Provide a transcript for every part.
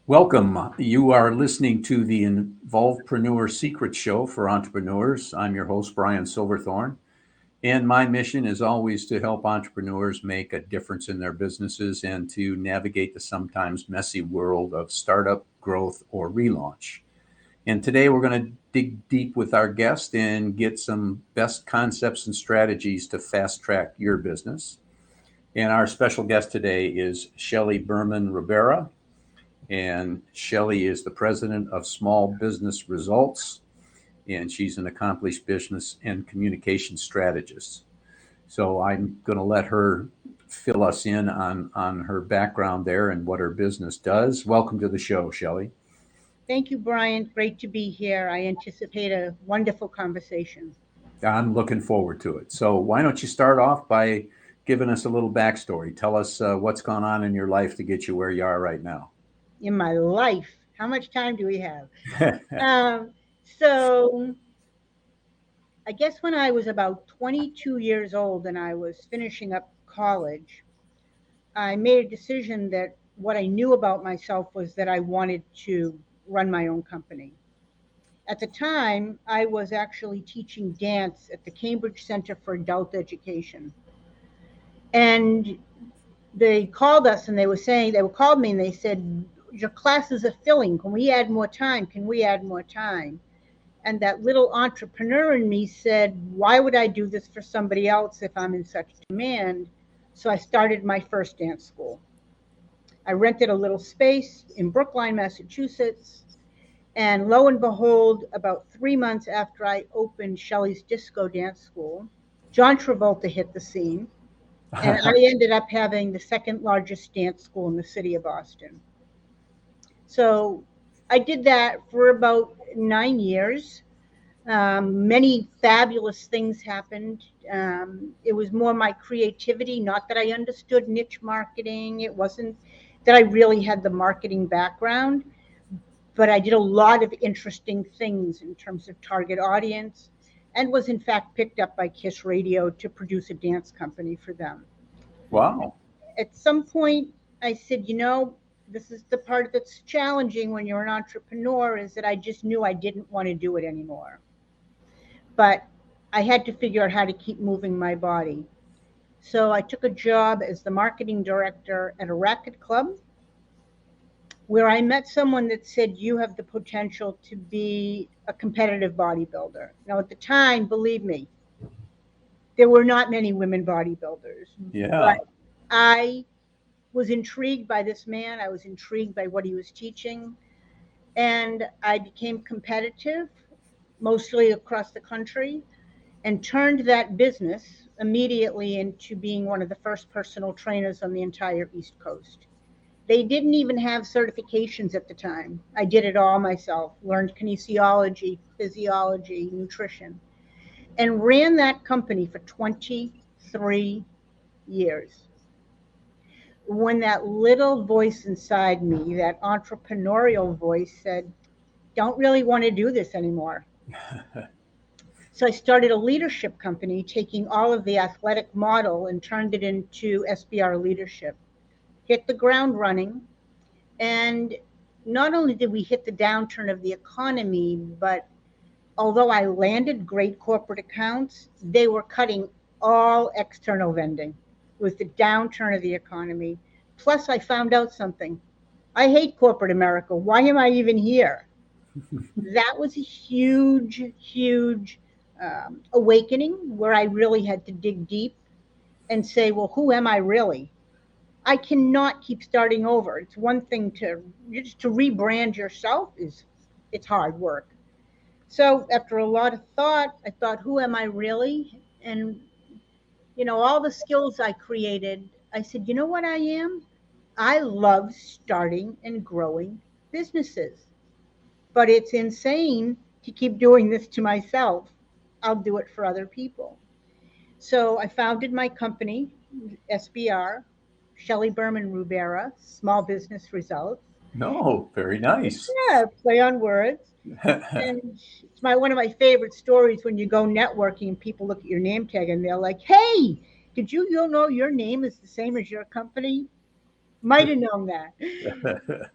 Welcome. You are listening to the Evolvepreneur Secret Show for entrepreneurs. I'm your host, Brian Silverthorne, and my mission is always to help entrepreneurs make a difference in their businesses and to navigate the sometimes messy world of startup, growth, or relaunch. And today we're going to dig deep with our guest and get some best concepts and strategies to fast track your business. And our special guest today is Shelly Berman-Rubera. And Shelly is the president of Small Business Results, and she's an accomplished business and communication strategist. So I'm going to let her fill us in on her background there and what her business does. Welcome to the show, Shelly. Thank you, Brian. Great to be here. I anticipate a wonderful conversation. I'm looking forward to it. So why don't you start off by giving us a little backstory? Tell us what's gone on in your life to get you where you are right now. In my life, how much time do we have? So I guess when I was about 22 years old and I was finishing up college, I made a decision that what I knew about myself was that I wanted to run my own company. At the time, I was actually teaching dance at the Cambridge Center for Adult Education. And they called us and they called me and they said, your classes are filling. Can we add more time? Can we add more time? And that little entrepreneur in me said, why would I do this for somebody else if I'm in such demand? So I started my first dance school. I rented a little space in Brookline, Massachusetts. And lo and behold, about 3 months after I opened Shelly's Disco Dance School, John Travolta hit the scene. And I ended up having the second largest dance school in the city of Boston. So I did that for about 9 years. Many fabulous things happened. It was more my creativity, not that I understood niche marketing. It wasn't that I really had the marketing background, but I did a lot of interesting things in terms of target audience and was in fact picked up by Kiss Radio to produce a dance company for them. Wow. At some point, I said, this is the part that's challenging when you're an entrepreneur, is that I just knew I didn't want to do it anymore. But I had to figure out how to keep moving my body. So I took a job as the marketing director at a racket club, where I met someone that said, you have the potential to be a competitive bodybuilder. Now, at the time, believe me, there were not many women bodybuilders. Yeah. But I was intrigued by this man. I was intrigued by what he was teaching. And I became competitive, mostly across the country, and turned that business immediately into being one of the first personal trainers on the entire East Coast. They didn't even have certifications at the time. I did it all myself, learned kinesiology, physiology, nutrition, and ran that company for 23 years. When that little voice inside me, that entrepreneurial voice, said, don't really want to do this anymore. So I started a leadership company, taking all of the athletic model and turned it into SBR leadership. Hit the ground running. And not only did we hit the downturn of the economy, but although I landed great corporate accounts, they were cutting all external vending. It was the downturn of the economy. Plus, I found out something. I hate corporate America. Why am I even here? That was a huge, huge awakening where I really had to dig deep and say, well, who am I really? I cannot keep starting over. It's one thing to rebrand yourself it's hard work. So after a lot of thought, I thought, who am I really? And all the skills I created, I said, you know what I am? I love starting and growing businesses. But it's insane to keep doing this to myself. I'll do it for other people. So I founded my company, SBR, Shelly Berman-Rubera, Small Business Results. No, very nice. Yeah, play on words. And it's one of my favorite stories when you go networking and people look at your name tag and they're like, hey, did you know your name is the same as your company? Might have known that.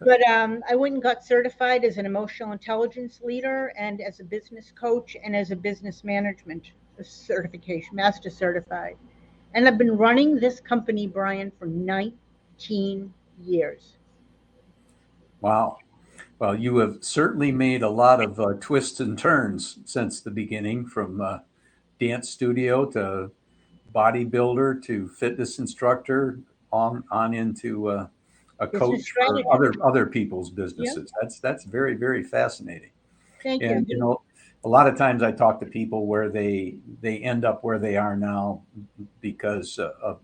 But I went and got certified as an emotional intelligence leader and as a business coach and as a business management certification, master certified. And I've been running this company, Brian, for 19 years. Wow. Well, you have certainly made a lot of twists and turns since the beginning, from dance studio to bodybuilder to fitness instructor, on into a Business coach for strategist. other people's Yeah. businesses. That's very, very fascinating. Thank And you. a lot of times I talk to people where they end up where they are now because of,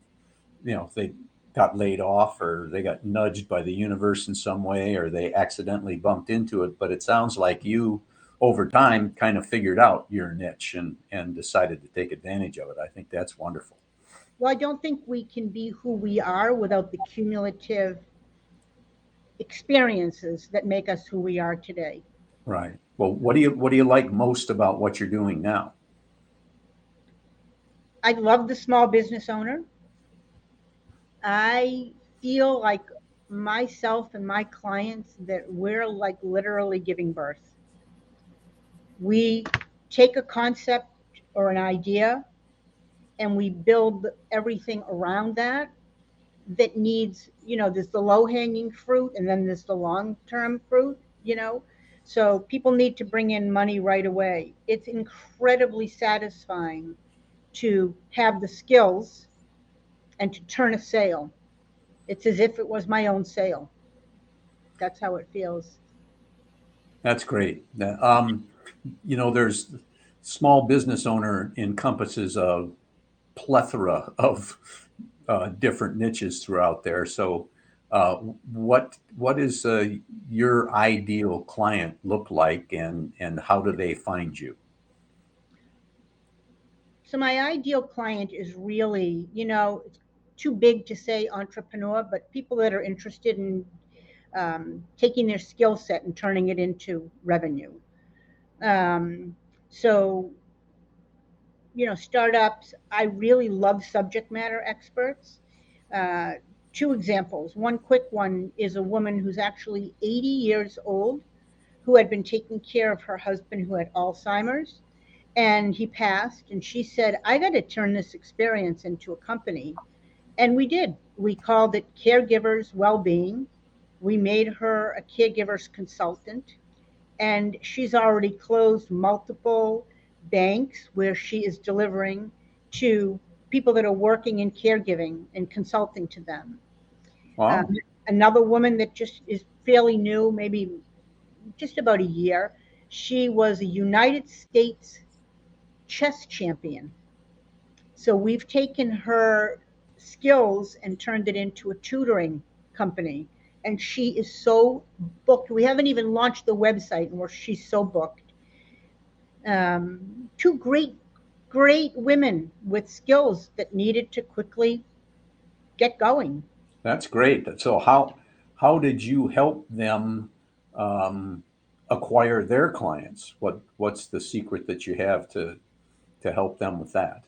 they got laid off, or they got nudged by the universe in some way, or they accidentally bumped into it. But it sounds like you, over time, kind of figured out your niche and decided to take advantage of it. I think that's wonderful. Well, I don't think we can be who we are without the cumulative experiences that make us who we are today. Right. Well, what do you like most about what you're doing now? I love the small business owner. I feel like myself and my clients that we're like literally giving birth. We take a concept or an idea and we build everything around that that needs, there's the low hanging fruit and then there's the long term fruit. So people need to bring in money right away. It's incredibly satisfying to have the skills and to turn a sale. It's as if it was my own sale. That's how it feels. That's great. There's small business owner encompasses a plethora of different niches throughout there. So, what is your ideal client look like, and how do they find you? So my ideal client is really, it's too big to say entrepreneur, but people that are interested in taking their skill set and turning it into revenue. Um, so, startups, I really love subject matter experts. Uh, Two examples. One quick one is a woman who's actually 80 years old who had been taking care of her husband who had Alzheimer's, and he passed. And she said, I got to turn this experience into a company. And we did. We called it Caregivers Wellbeing. We made her a caregivers consultant, and she's already closed multiple banks where she is delivering to people that are working in caregiving and consulting to them. Um, Wow, Another woman that just is fairly new, maybe just about a year, she was a United States chess champion. So we've taken her skills and turned it into a tutoring company. And she is so booked. We haven't even launched the website, and she's so booked. Two great, great women with skills that needed to quickly get going. that's great. So how did you help them um, acquire their clients? What's the secret that you have to help them with that?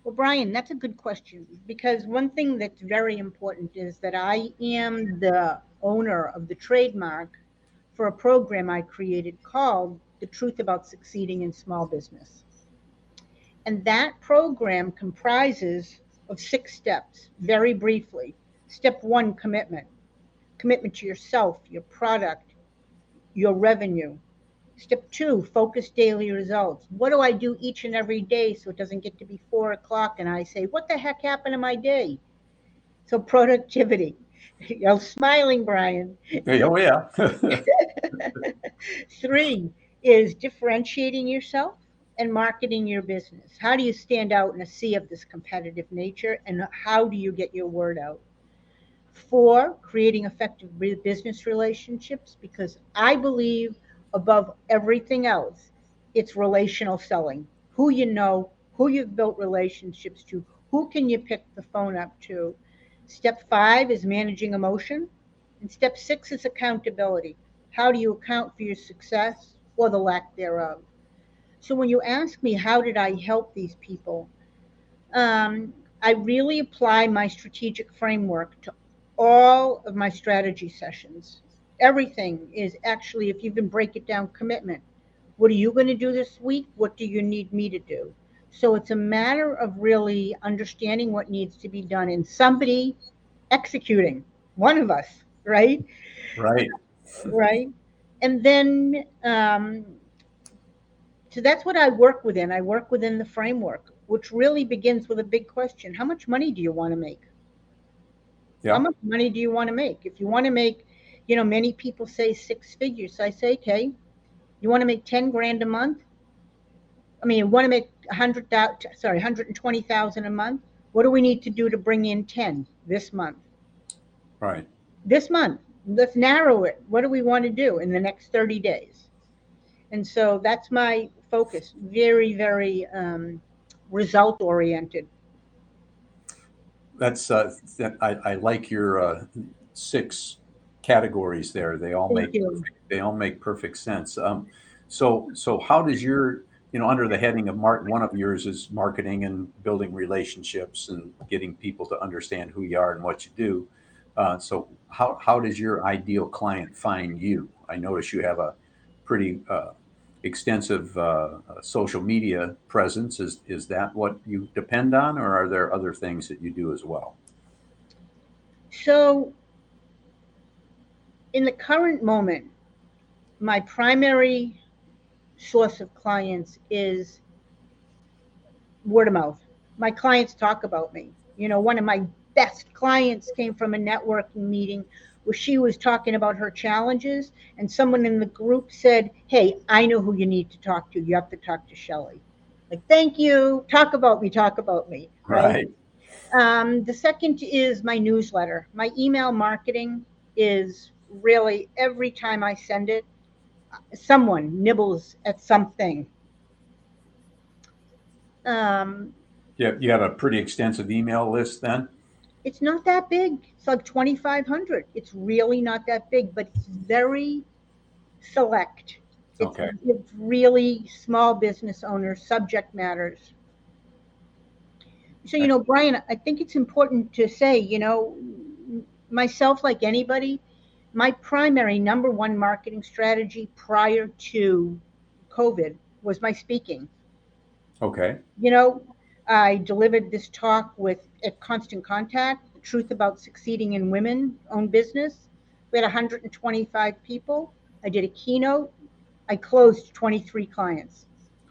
Well, Brian, that's a good question because one thing that's very important is that I am the owner of the trademark for a program I created called The Truth About Succeeding in Small Business. And that program comprises of 6 steps, very briefly. Step 1, commitment. Commitment to yourself, your product, your revenue. Step 2, focus daily results. What do I do each and every day so it doesn't get to be 4 o'clock and I say, what the heck happened to my day? So productivity. You're smiling, Brian. Oh yeah. 3 is differentiating yourself and marketing your business. How do you stand out in a sea of this competitive nature, and how do you get your word out? 4, creating effective business relationships, because I believe above everything else, it's relational selling. Who you know, who you've built relationships to, who can you pick the phone up to. Step 5 is managing emotion. And step 6 is accountability. How do you account for your success or the lack thereof? So when you ask me, how did I help these people? I really apply my strategic framework to all of my strategy sessions. Everything is actually, if you even break it down, commitment. What are you going to do this week? What do you need me to do? So it's a matter of really understanding what needs to be done and somebody executing, one of us, right? Right. Right. And then, so that's what I work within. I work within the framework, which really begins with a big question. How much money do you want to make? How Yeah. much money do you want to make? If you want to make, many people say six figures. So I say, okay, you want to make 10 grand a month? I mean, you want to make 120,000 a month. What do we need to do to bring in 10 this month? Right. This month, let's narrow it. What do we want to do in the next 30 days? And so that's my focus. Very, very result oriented. That's I like your 6 categories there. Thank you. They all make perfect sense. So how does your, under the heading of one of yours is marketing and building relationships and getting people to understand who you are and what you do. So how does your ideal client find you? I notice you have a pretty extensive social media presence. Is that what you depend on, or are there other things that you do as well? So, in the current moment, my primary source of clients is word of mouth. My clients talk about me. One of my best clients came from a networking meeting where she was talking about her challenges, and someone in the group said, "Hey, I know who you need to talk to. You have to talk to Shelly." Like, thank you. Talk about me, right? Right. The second is my newsletter. My email marketing is really every time I send it, someone nibbles at something. Um, You have a pretty extensive email list then? it's not that big. It's like 2,500. It's really not that big, but it's very select. It's, Okay. it's really small business owners, subject matters. So, Brian, I think it's important to say, myself, like anybody, my primary number one marketing strategy prior to COVID was my speaking. Okay. You know, I delivered this talk with at Constant Contact, the truth about succeeding in women-owned business. We had 125 people. I did a keynote. I closed 23 clients.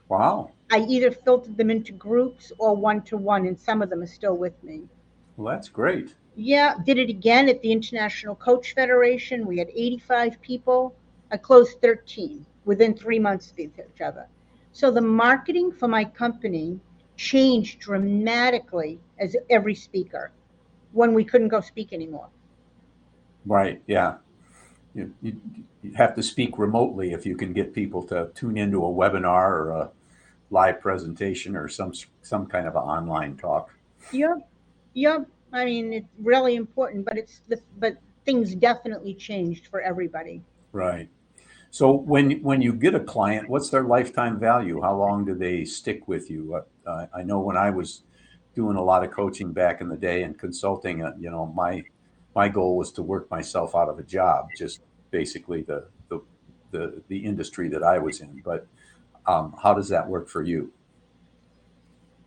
Wow. I either filtered them into groups or one-to-one, and some of them are still with me. Well, that's great. Yeah, did it again at the International Coach Federation. We had 85 people. I closed 13 within 3 months of each other. So the marketing for my company changed dramatically as every speaker when we couldn't go speak anymore. Right. Yeah. You have to speak remotely if you can get people to tune into a webinar or a live presentation or some kind of an online talk. Yep, yep. I mean, it's really important, but things definitely changed for everybody. Right. So when you get a client, what's their lifetime value? How long do they stick with you? I know when I was doing a lot of coaching back in the day and consulting, my goal was to work myself out of a job, just basically the industry that I was in. But how does that work for you?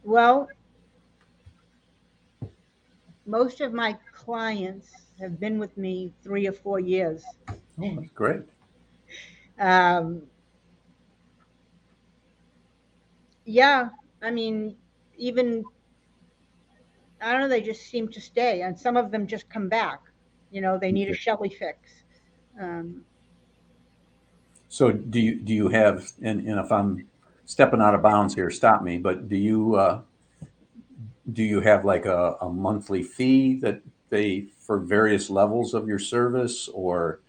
Well, most of my clients have been with me 3 or 4 years. Oh, that's great. Um, yeah, I mean, even I don't know, they just seem to stay, and some of them just come back. They need a Shelly fix. Um, So do you have, and if I'm stepping out of bounds here, stop me, but do you have like a monthly fee that they for various levels of your service, or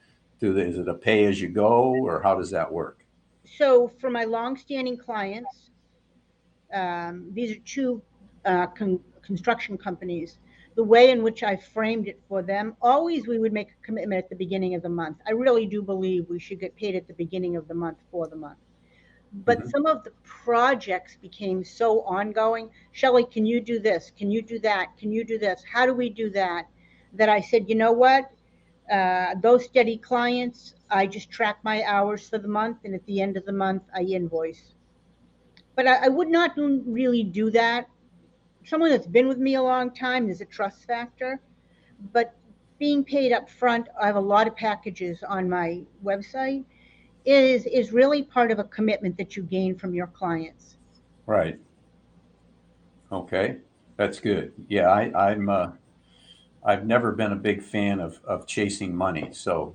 is it a pay as you go, or how does that work? so for my longstanding clients, these are two construction companies. The way in which I framed it for them, always we would make a commitment at the beginning of the month. I really do believe we should get paid at the beginning of the month for the month. But Mhm. some of the projects became so ongoing. Shelly, can you do this? Can you do that? Can you do this? How do we do that? that I said, you know what? Those steady clients, I just track my hours for the month, and at the end of the month, I invoice. But I would not really do that. Someone that's been with me a long time, there's a trust factor. But being paid up front, I have a lot of packages on my website, is really part of a commitment that you gain from your clients. Right. Okay. That's good. Yeah, I've never been a big fan of chasing money, so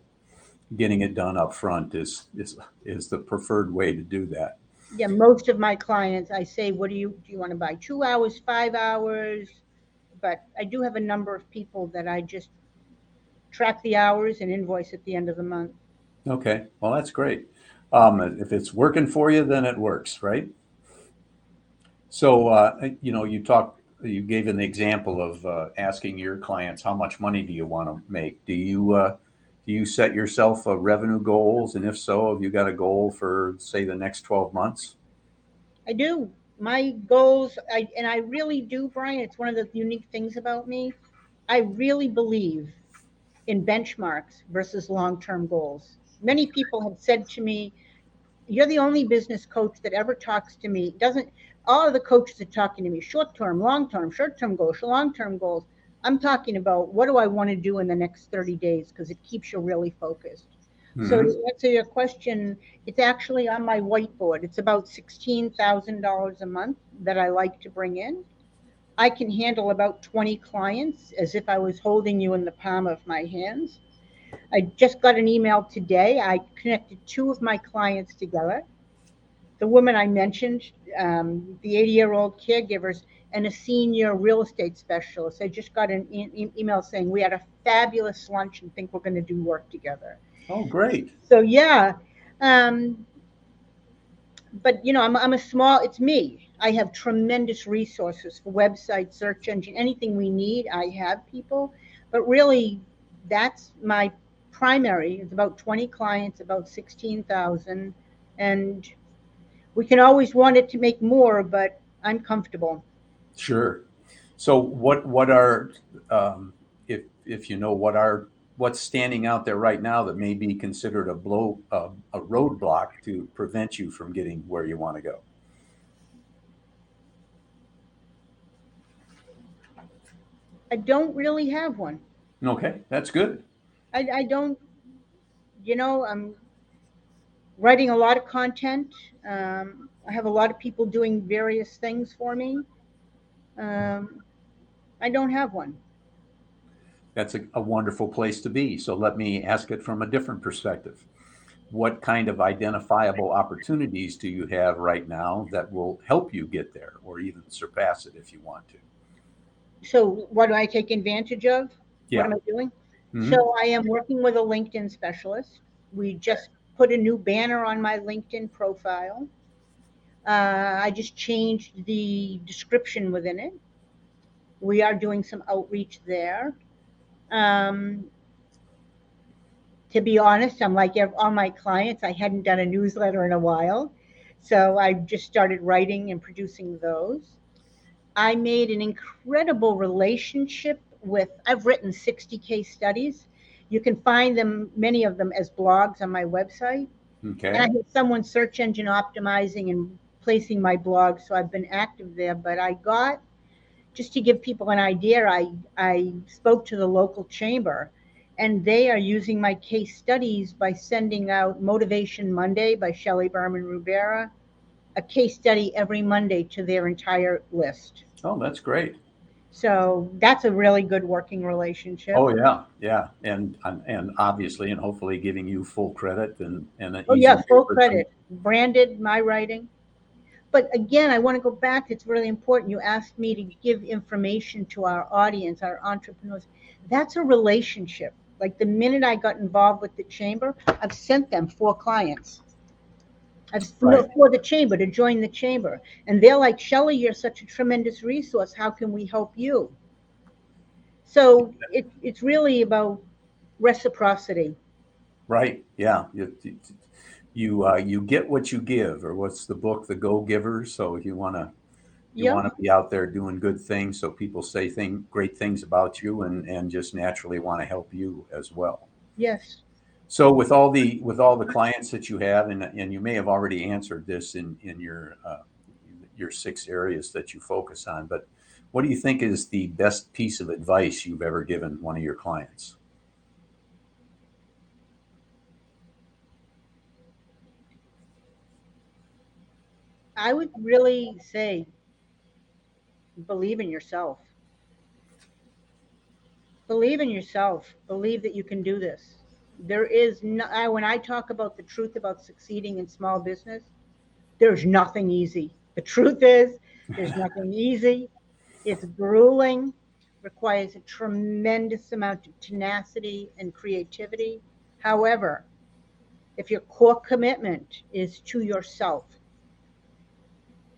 getting it done up front is the preferred way to do that. Yeah, most of my clients, I say, what do you want to buy? 2 hours, 5 hours? But I do have a number of people that I just track the hours and invoice at the end of the month. Okay. Well, that's great. If it's working for you, then it works, right? So, you gave an example of asking your clients, how much money do you want to make? Do you set yourself revenue goals? And if so, have you got a goal for, say, the next 12 months? I do. My goals, and I really do, Brian. It's one of the unique things about me. I really believe in benchmarks versus long term goals. Many people have said to me, you're the only business coach that ever talks to me. Doesn't All of the coaches are talking to me short term, long term, short term goals, long term goals. I'm talking about what do I want to do in the next 30 days because it keeps you really focused. So Hmm. to answer your question, it's actually on my whiteboard. It's about $16,000 a month that I like to bring in. I can handle about 20 clients as if I was holding you in the palm of my hands. I just got an email today. I connected two of my clients together. The woman I mentioned, the 80-year-old caregivers, and a senior real estate specialist. I just got an email saying we had a fabulous lunch and think we're going to do work together. Oh, great. So yeah, um, but I'm a small. It's me. I have tremendous resources for website, search engine, anything we need. I have people, but really, that's my primary. It's about 20 clients, about 16,000, and we can always want it to make more, but I'm comfortable. Sure. So what are if you know what's standing out there right now that may be considered a roadblock to prevent you from getting where you want to go? I don't really have one. Okay, that's good. I don't. I'm writing a lot of content. I have a lot of people doing various things for me. Um, I don't have one. That's a wonderful place to be. So let me ask it from a different perspective. What kind of identifiable opportunities do you have right now that will help you get there or even surpass it if you want to? So, what do I take advantage of? What Yeah. am I doing? Hmm. So, I am working with a LinkedIn specialist. We just put a new banner on my LinkedIn profile. I just changed the description within it. We are doing some outreach there. Um, to be honest, I'm like all my clients. I hadn't done a newsletter in a while. So I just started writing and producing those. I made an incredible relationship with, I've written 60 case studies. You can find them, many of them, as blogs on my website. And I Okay. had someone search engine optimizing and placing my blog. So I've been active there. But just to give people an idea, I spoke to the local chamber, and they are using my case studies by sending out Motivation Monday by Shelly Berman-Rubera, a case study every Monday to their entire list. Oh, that's great. So that's a really good working relationship. Oh yeah, yeah, and obviously, and hopefully, giving you full credit and an Oh, easy yeah, way full for them. credit. Branded my writing. But again, I want to go back. It's really important. You asked me to give information to our audience, our entrepreneurs. That's a relationship. Like the minute I got involved with the chamber, I've sent them four clients. I've Right, no, for the chamber to join the chamber, and they're like, Shelly, you're such a tremendous resource. How can we help you? So it's really about reciprocity. right, yeah. You get what you give, or what's the book, The Go Giver? So if you want to You Yep. want to be out there doing good things so people say great things about you and just naturally want to help you as well. Yes. So with all the clients that you have, and you may have already answered this in your 6 areas that you focus on, but what do you think is the best piece of advice you've ever given one of your clients? I would really say believe in yourself. Believe in yourself. Believe that you can do this. There is no, when I talk about the truth about succeeding in small business, there's nothing easy. The truth is, there's nothing easy. It's grueling, requires a tremendous amount of tenacity and creativity. However, if your core commitment is to yourself,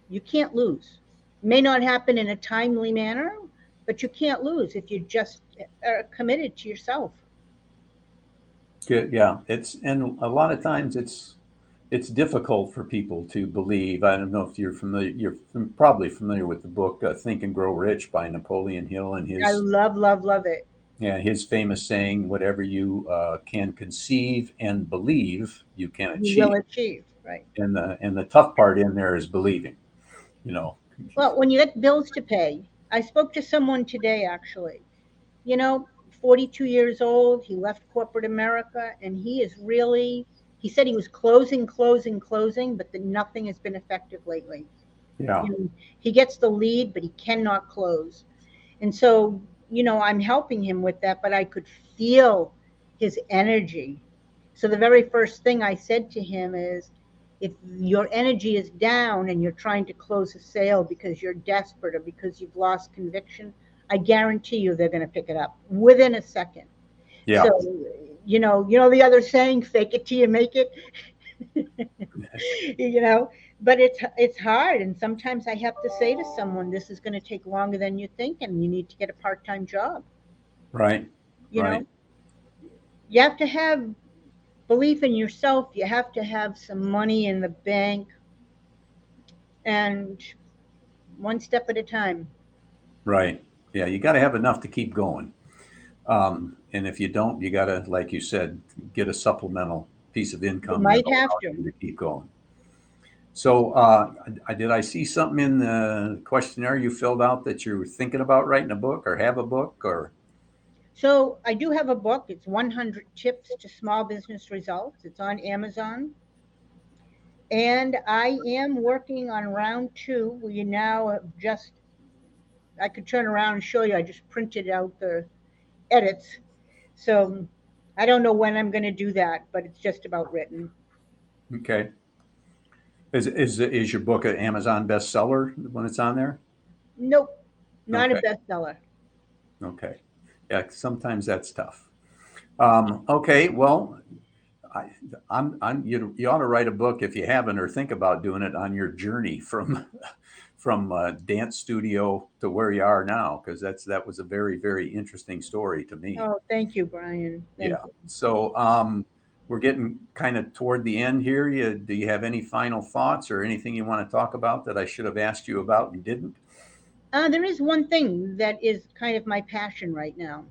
you can't lose. It may not happen in a timely manner, but you can't lose if you just are committed to yourself. Yeah, and a lot of times it's difficult for people to believe. I don't know if you're familiar. Probably familiar with the book "Think and Grow Rich" by Napoleon Hill, and I his love, love, love it. yeah his famous saying, "Whatever you can conceive and believe, you can You will achieve." achieve, right? And the tough part in there is believing. You know. Well, when you get bills to pay, I spoke to someone today actually, you know, 42 years old. He left corporate America and he is really, he said he was closing, closing, closing, but that nothing has been effective lately. Yeah. You know, he gets the lead, but he cannot close. And so, I'm helping him with that, but I could feel his energy. So the very first thing I said to him is, if your energy is down and you're trying to close a sale because you're desperate or because you've lost conviction, I guarantee you they're going to pick it up within a second. Yeah. So, the other saying, fake it till you make it. you know, but it's hard, and sometimes I have to say to someone, this is going to take longer than you think, and you need to get a part-time job. Right. You Right. know, you have to have belief in yourself. You have to have some money in the bank, and one step at a time. Right. Yeah. You got to have enough to keep going. And if you don't, you got to, like you said, get a supplemental piece of You income might that'll have allow to. you to keep going. So, did I see something in the questionnaire you filled out that you were thinking about writing a book or have a book or? So I do have a book. It's 100 Tips to Small Business Results. It's on Amazon. And I am working on round two. We now have just, I could turn around and show you. I just printed out the edits. So I don't know when I'm going to do that, but it's just about written. Okay. Is your book an Amazon bestseller when it's on there? Nope, not a Okay. bestseller. Okay. Yeah. Sometimes that's tough. Okay. Well, I, you ought to write a book if you haven't or think about doing it on your journey from dance studio to where you are now, because that was a very, very interesting story to me. Oh, thank you, Brian. Thank Yeah. you. So we're getting kind of toward the end here. Do you have any final thoughts or anything you want to talk about that I should have asked you about and didn't? There is one thing that is kind of my passion right now.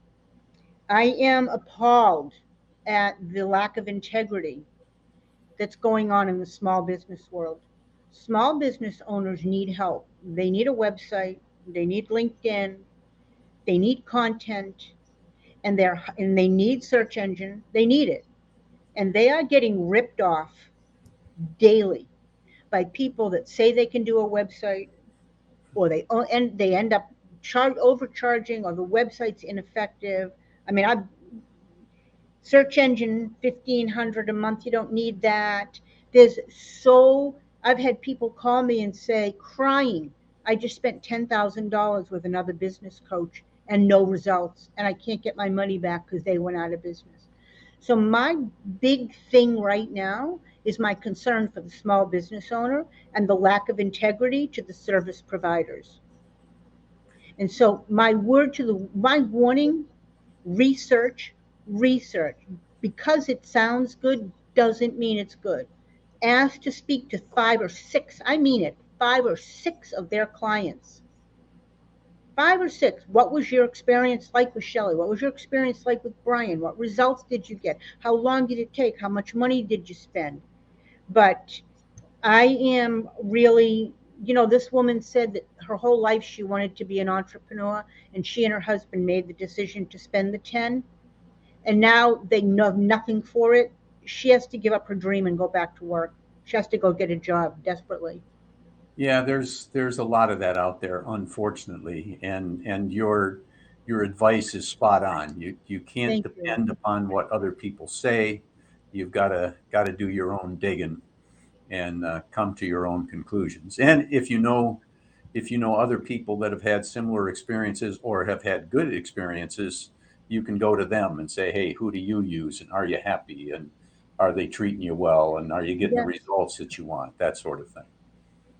I am appalled at the lack of integrity that's going on in the small business world. Small business owners need help. They need a website, they need LinkedIn, they need content, and they need search engine. They need it. And they are getting ripped off daily by people that say they can do a website, or they end up overcharging, or the website's ineffective. I mean, I search engine 1,500 a month. You don't need that. There's so I've had people call me and say, crying, I just spent $10,000 with another business coach and no results, and I can't get my money back because they went out of business. So my big thing right now is my concern for the small business owner and the lack of integrity to the service providers. And so my warning, research, research. Because it sounds good doesn't mean it's good. Ask to speak to 5 or 6, I mean it, 5 or 6 of their clients. 5 or 6. What was your experience like with Shelly? What was your experience like with Brian? What results did you get? How long did it take? How much money did you spend? But I am really, this woman said that her whole life she wanted to be an entrepreneur, and she and her husband made the decision to spend the 10, and now they know nothing for it. She has to give up her dream and go back to work. She has to go get a job desperately. Yeah, there's a lot of that out there, unfortunately, and your advice is spot on. You can't Thank you. depend upon what other people say. You've got to do your own digging and come to your own conclusions. And if you know other people that have had similar experiences or have had good experiences, you can go to them and say, hey, who do you use, and are you happy, and are they treating you well, and are you getting the Yes, results that you want, that sort of thing.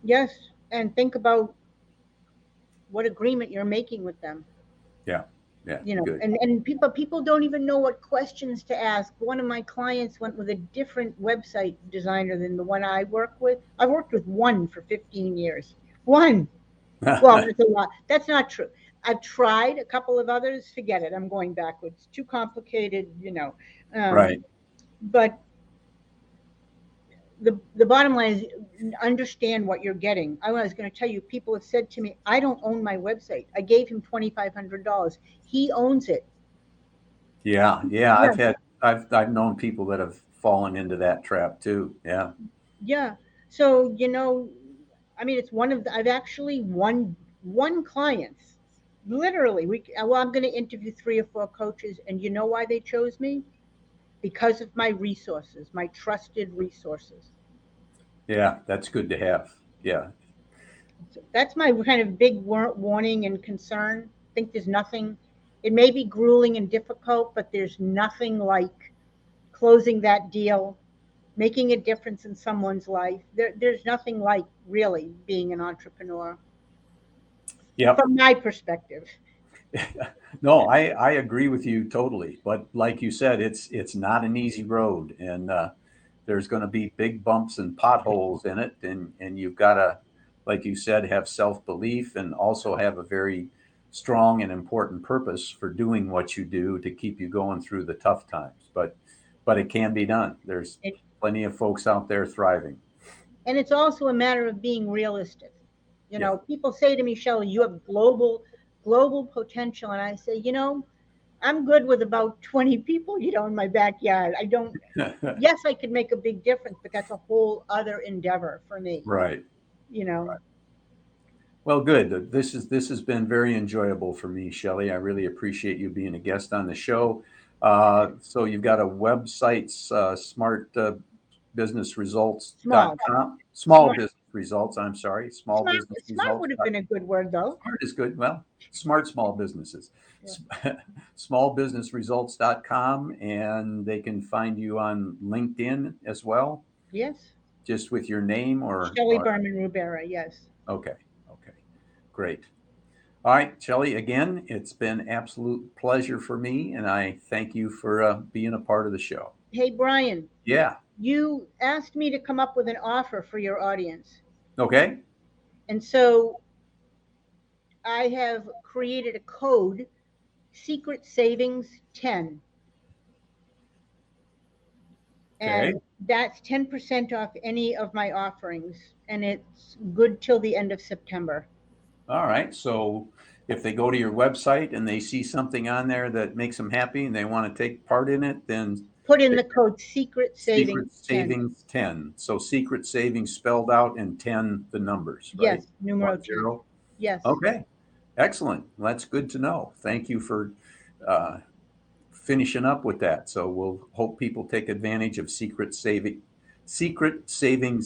yes, and think about what agreement you're making with them. Yeah, yeah, good. And people don't even know what questions to ask. One of my clients went with a different website designer than the one I work with. I worked with one for 15 years. One. Well, that's a lot. That's not true. I've tried a couple of others. Forget it. I'm going backwards. Too complicated. Right. But the bottom line is understand what you're getting. I was going to tell you, people have said to me, I don't own my website. I gave him $2,500. He owns it. Yeah, yeah. Yeah, I've known people that have fallen into that trap too. Yeah. yeah. So, it's I've actually won clients. Literally, I'm going to interview 3 or 4 coaches, and you know why they chose me? Because of my resources, my trusted resources. Yeah, that's good to have. Yeah. So that's my kind of big warning and concern. I think there's nothing, it may be grueling and difficult, but there's nothing like closing that deal, making a difference in someone's life. There's nothing like really being an entrepreneur Yep. from my perspective. No, I agree with you totally. But like you said, it's not an easy road, and there's going to be big bumps and potholes in it, and you've got to, like you said, have self belief and also have a very strong and important purpose for doing what you do to keep you going through the tough times. But it can be done. There's It, plenty of folks out there thriving. and it's also a matter of being realistic. Yeah. People say to me, Shelly, you have global potential, and I say, I'm good with about 20 people, in my backyard. I don't. Yes, I could make a big difference, but that's a whole other endeavor for me. Right. You know. Right. Well, good. This has been very enjoyable for me, Shelly. I really appreciate you being a guest on the show. So you've got a website, smart Small, businessresults.com. Small smart, business results. I'm sorry, small smart, business smart results. would have been a good word though. Smart is good. Well, smart small businesses. Yeah. Smallbusinessresults.com, and they can find you on LinkedIn as well, Yes, just with your name Shelly or Berman-Rubera. Yes. okay. Okay. Great. All right, Shelley, again, it's been absolute pleasure for me, and I thank you for being a part of the show. Hey, Brian, Yeah. you asked me to come up with an offer for your audience, Okay. and so I have created a code, Secret Savings 10. Okay. And that's 10% off any of my offerings, and it's good till the end of September. All right. So if they go to your website and they see something on there that makes them happy and they want to take part in it, then Put in they- the code Secret Secret Savings 10. Savings 10. So Secret Savings spelled out and 10 the numbers, right? Yes, numero 10. 10. Yes. Okay. Excellent. Well, that's good to know. Thank you for uh, finishing up with that. So we'll hope people take advantage of Secret Savings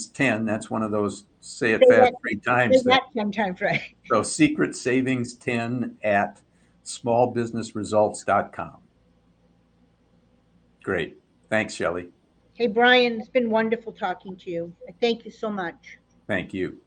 10. That's one of those say it Say fast that, 3 times say thing. that 10 times right. So Secret Savings 10 at smallbusinessresults.com. Great. Thanks, Shelley. Hey, Brian, it's been wonderful talking to you. I thank you so much. Thank you.